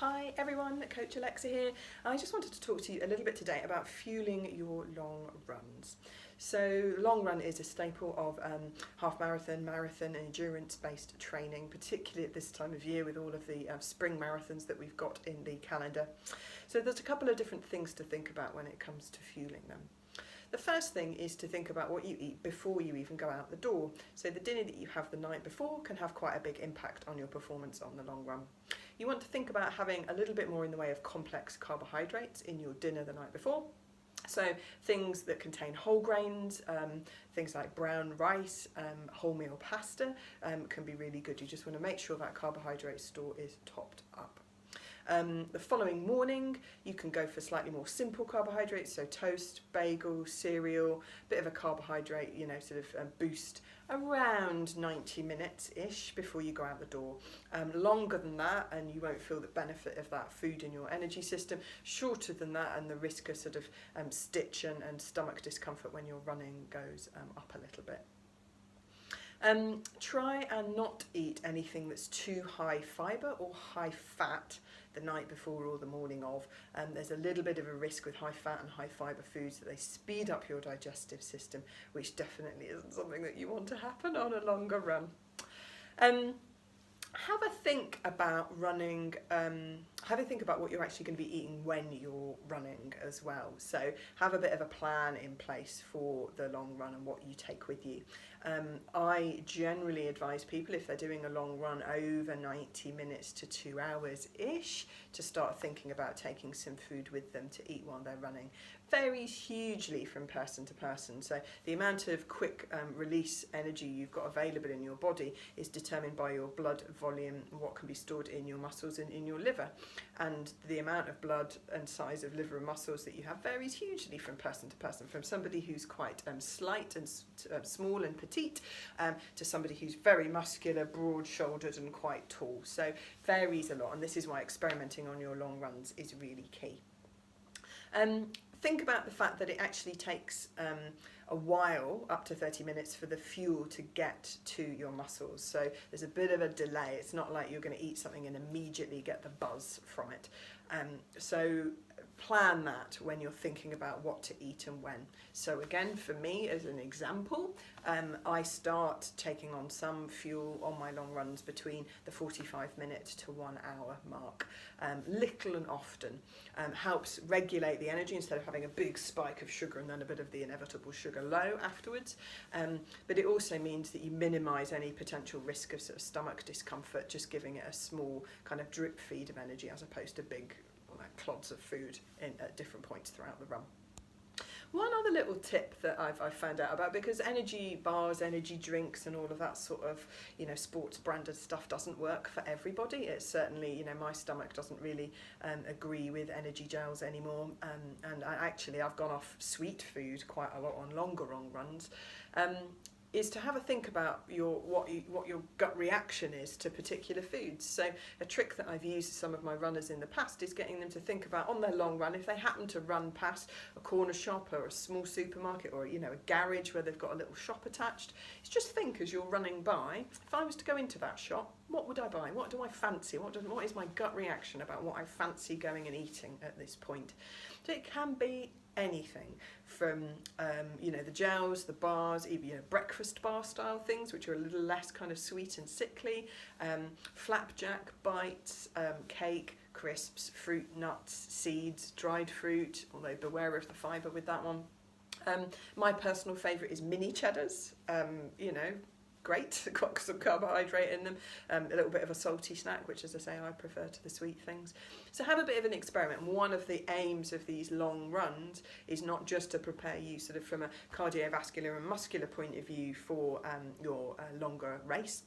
Hi everyone, Coach Alexa here. I just wanted to talk to you a little bit today about fueling your long runs. So long run is a staple of half marathon, marathon and endurance based training, particularly at this time of year with all of the spring marathons that we've got in the calendar. So there's a couple of different things to think about when it comes to fueling them. The first thing is to think about what you eat before you even go out the door. So the dinner that you have the night before can have quite a big impact on your performance on the long run. You want to think about having a little bit more in the way of complex carbohydrates in your dinner the night before. So things that contain whole grains, things like brown rice, wholemeal pasta can be really good. You just want to make sure that carbohydrate store is topped up. The following morning you can go for slightly more simple carbohydrates, so toast, bagel, cereal, bit of a carbohydrate, boost around 90 minutes-ish before you go out the door. Longer than that and you won't feel the benefit of that food in your energy system. Shorter than that and the risk of stitch and stomach discomfort when you're running goes up a little bit. Try and not eat anything that's too high fibre or high fat the night before or the morning of. There's a little bit of a risk with high fat and high fibre foods that they speed up your digestive system, which definitely isn't something that you want to happen on a longer run. Have a think about running, have a think about what you're actually going to be eating when you're running as well. So have a bit of a plan in place for the long run and what you take with you. I generally advise people, if they're doing a long run over 90 minutes to 2 hours-ish, to start thinking about taking some food with them to eat while they're running. Varies hugely from person to person. So the amount of quick release energy you've got available in your body is determined by your blood volume, what can be stored in your muscles and in your liver. And the amount of blood and size of liver and muscles that you have varies hugely from person to person. From somebody who's quite slight and small and petite to somebody who's very muscular, broad-shouldered and quite tall. So varies a lot, and this is why experimenting on your long runs is really key. Think about the fact that it actually takes a while, up to 30 minutes, for the fuel to get to your muscles. So there's a bit of a delay. It's not like you're going to eat something and immediately get the buzz from it. So plan that when you're thinking about what to eat and when. So again, for me, as an example, I start taking on some fuel on my long runs between the 45-minute to 1 hour mark. Little and often helps regulate the energy instead of having a big spike of sugar and then a bit of the inevitable sugar low afterwards. But it also means that you minimise any potential risk of stomach discomfort, just giving it a small kind of drip feed of energy as opposed to big clods of food at different points throughout the run. One other little tip that I've found out about, because energy bars, energy drinks and all of that sort of, sports branded stuff doesn't work for everybody. It's certainly, my stomach doesn't really agree with energy gels anymore. And I've gone off sweet food quite a lot on longer long runs. Is to have a think about what your gut reaction is to particular foods. So a trick that I've used with some of my runners in the past is getting them to think about, on their long run, if they happen to run past a corner shop or a small supermarket or a garage where they've got a little shop attached, is just think as you're running by, if I was to go into that shop, what would I buy? What do I fancy? What is my gut reaction about what I fancy going and eating at this point? So it can be anything from the gels, the bars, even breakfast bar style things which are a little less kind of sweet and sickly, flapjack, bites, cake, crisps, fruit, nuts, seeds, dried fruit, although beware of the fibre with that one. My personal favourite is mini cheddars, great, got some carbohydrate in them, a little bit of a salty snack, which, as I say, I prefer to the sweet things. So have a bit of an experiment. One of the aims of these long runs is not just to prepare you from a cardiovascular and muscular point of view for your longer race,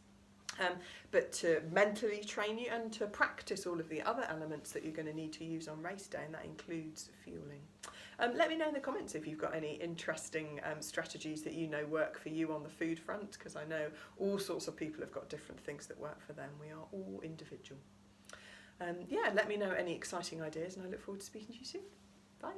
but to mentally train you and to practice all of the other elements that you're going to need to use on race day, and that includes fueling. Let me know in the comments if you've got any interesting strategies that work for you on the food front, because I know all sorts of people have got different things that work for them. We are all individual. Let me know any exciting ideas, and I look forward to speaking to you soon. Bye.